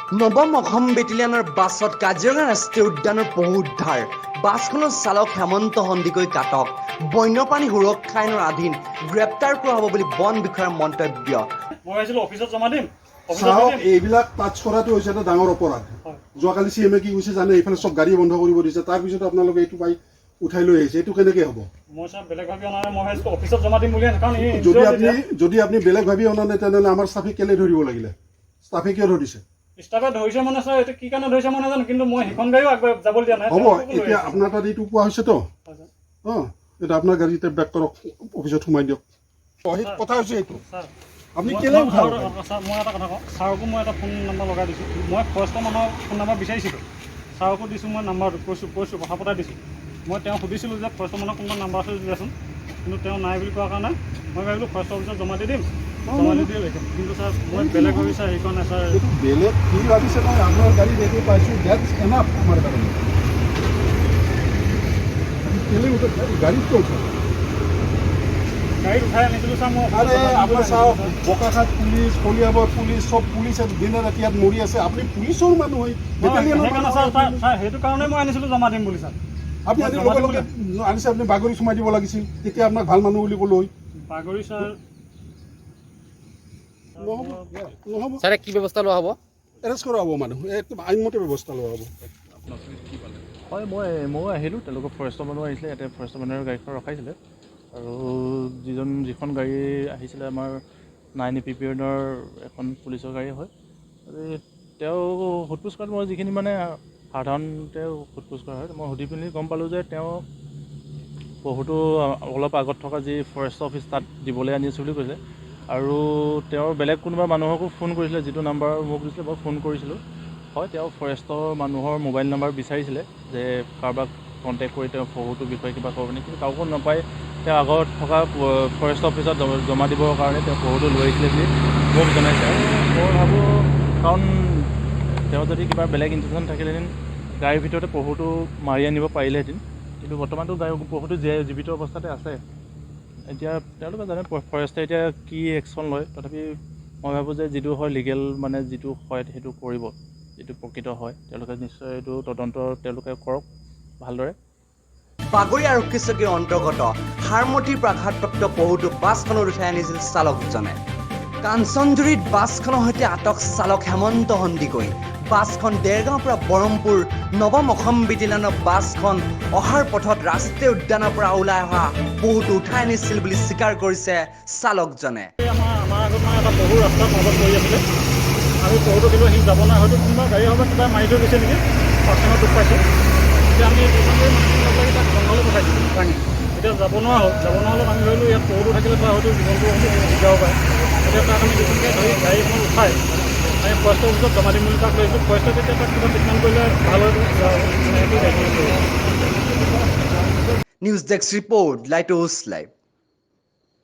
নৱম অসম বেটেলিয়নৰ বাছত কাজিৰঙা ৰাষ্ট্ৰীয় উদ্যানৰ পহু উদ্ধাৰ। বাছখনৰ চালক হেমন্ত সন্দিকৈ কাটক। বন্যপ্ৰাণী সুৰক্ষা আইনৰ অধীন গ্ৰেপ্তাৰ কৰা হ'ব বুলি বন বিষয়াৰ মন্তব্য। মই ভাবিছিলোঁ অফিচত জমা দিম। এইবিলাক টাচ কৰাটো হৈছে এটা ডাঙৰ অপৰাধ। যোৱাকালি CM কি কৈছে জানে, এইফালে চব গাড়ী বন্ধ কৰিব দিছে, তাৰপিছত আপোনালোকে এইটো পাই উঠাই লৈ আহিছে, এইটো কেনেকৈ হ'ব? মই ছাৰ বেলেগ ভাবি অনা নাই, মই ভাবিছিলোঁ অফিচত জমা দিম বুলি। কাৰণ যদি আপুনি বেলেগ ভাবি অনা নাই, তেনেহ'লে আমাৰ ষ্টাফে কেলে ধৰিব লাগিলে? ষ্টাফে কিয় ধৰিছে? ষ্টাফে ধৰিছে মানে ছাৰ, এইটো কি কাৰণে ধৰিছে মই নাজানো, কিন্তু মই সেইখন গাড়ীও আগবাঢ়ি যাবলৈ দিয়া নাই। হ'ব, এতিয়া আপোনাৰ তাত এইটো কোৱা হৈছেতো, এটা আপোনাৰ গাড়ীতে বেক কৰক, অফিচত সোমাই দিয়ক। কথা হৈছে এইটো। আপুনি কেলে উঠাব? ছাৰ মই এটা কথা কওঁ, ছাৰকো মই এটা ফোন নম্বৰ লগাই দিছোঁ। মই ফৰেষ্টৰ মানুহৰ ফোন নম্বৰ বিচাৰিছিলোঁ, ছাৰকো দিছোঁ, মই নাম্বাৰটো কৈছোঁ কথা পতাই দিছোঁ। মই তেওঁ সুধিছিলোঁ যে ফৰেষ্টৰ মানুহৰ কোনোবা নাম্বাৰ আছে দিয়াচোন, কিন্তু তেওঁ নাই বুলি কোৱাৰ কাৰণে মই ভাবিলোঁ ফৰেষ্টৰ অফিচত জমা দি দিম, জমা দি দিয়ে লিখিম। কিন্তু ছাৰ মই বেলেগ ভাবি ছাৰ সেইখন নাই ছাৰ। এইটো বেলেগ কি ভাবিছে নহয়, আপোনাৰ গাড়ী দেখি পাইছোঁ, ডেটছ এনাফ আমাৰ কাৰণে। কেলে উঠে গাড়ীত কিয় উঠে? গাড়ীত উঠাই আনিছিলোঁ ছাৰ। মই আপোনাৰ চাওক, বোকাখাট পুলিচ, কলিয়াবৰ পুলিচ, চব পুলিচ দিনে ৰাতি ইয়াত মৰি আছে। আপুনি পুলিচৰ মানুহ হয়, ছাৰ সেইটো কাৰণে মই আনিছিলোঁ জমা দিম বুলি ছাৰ। আপুনি আজি লগে লগে আনিছে, আপুনি বাগৰি সোমাই দিব লাগিছিল, তেতিয়া আপোনাক ভাল মানুহ বুলি ক'লো হয়। বাগৰি ছাৰ নহ'ব, ছাৰ কি ব্যৱস্থা লোৱা হ'ব? এৰেষ্ট কৰা হ'ব মানুহ, একদম আইনমতে ব্যৱস্থা লোৱা হ'ব। হয়, মই আহিলোঁ, তেওঁলোকৰ ফৰেষ্টৰ মানুহ আহিছিলে, ইয়াতে ফৰেষ্টৰ মানুহৰ গাড়ীখন ৰখাইছিলে, আৰু যিখন গাড়ী আহিছিলে আমাৰ 9 APPনৰ এখন পুলিচৰ গাড়ী হয়। তেওঁ সোধ-পোছ কৰাত মই যিখিনি মানে সাধাৰণতে সোধ-পোছ কৰা হয়, মই সুধি পিনি গম পালোঁ যে তেওঁ বহুতো অলপ আগত থকা যি ফৰেষ্ট অফিচ তাত দিবলৈ আনিছোঁ বুলি কৈছে, আৰু তেওঁৰ বেলেগ কোনোবা মানুহকো ফোন কৰিছিলে, যিটো নাম্বাৰ মোক দিছিলে মই ফোন কৰিছিলোঁ। হয়, তেওঁ ফৰেষ্টৰ মানুহৰ মোবাইল নাম্বাৰ বিচাৰিছিলে যে কাৰোবাক কণ্টেক্ট কৰি তেওঁ পহুটোৰ বিষয়ে কিবা ক'ব নেকি, কিন্তু কাকো নাপায়। তেওঁ আগত থকা ফৰেষ্ট অফিচত জমা দিবৰ কাৰণে তেওঁ পহুটো লৈ আহিছিলে বুলি মোক জনাইছে। আৰু মই ভাবোঁ, কাৰণ তেওঁ যদি কিবা বেলেগ ইনটেনশ্যন থাকিলেহেঁতেন গাড়ীৰ ভিতৰতে পহুটো মাৰি আনিব পাৰিলেহেঁতেন, কিন্তু বৰ্তমানতো পহুটো জীৱিত অৱস্থাতে আছে। এতিয়া তেওঁলোকে জানে ফৰেষ্টে এতিয়া কি একশ্যন লয়, তথাপি মই ভাবোঁ যে যিটো হয় লিগেল, মানে যিটো হয় সেইটো কৰিব, যিটো প্ৰকৃত হয় তেওঁলোকে নিশ্চয় এইটো তদন্ত তেওঁলোকে কৰক ভালদৰে। বাগৰি আৰক্ষী চকীৰ অন্তৰ্গত হাৰমতিৰ পৰা আঘাতপ্ৰাপ্ত পহুটো বাছখনত উঠাই আনিছিল চালকজনে। কাঞ্চনজুৰিত বাছখনৰ সৈতে আটক চালক হেমন্ত সন্দিকৈ। বাছখন দেৰগাঁৱৰ পৰা বৰমপুৰ নৱম অসম বেটেলিয়নৰ বাছখন অহাৰ পথত ৰাষ্ট্ৰীয় উদ্যানৰ পৰা ওলাই অহা পহুটো উঠাই আনিছিল বুলি স্বীকাৰ কৰিছে চালকজনে। আমাৰ আগত মানে এটা পহু ৰাস্তাত মাজত পৰি আছিলে, আমি পহুটো কিন্তু সি যাব নাই, হয়তো কোনোবা গাড়ী হ'ব কিবা মাৰি থৈ গৈছে নেকি, পাছখনত দুখ পাইছোঁ। এতিয়া আমি লাগি তাক জংঘলৈ পঠাইছিলোঁ ভাঙি, এতিয়া যাব নোৱাৰা হ'ল। যাব নোৱাৰা হ'লত আমি ভাবিলোঁ ইয়াত পহুটো থাকিলে তাৰ হয়তো জীৱনটো যাব পাৰে। এতিয়া তাক আমি নতুনকৈ ধৰি গাড়ীখন উঠাই আমি ফৰেষ্টৰ অফিচত জমা দিম বুলি তাক লৈছোঁ। ফৰেষ্টে তেতিয়া তাক কিবা ট্ৰিটমেণ্ট কৰিলে ভাল হয়। News desk report, light house live.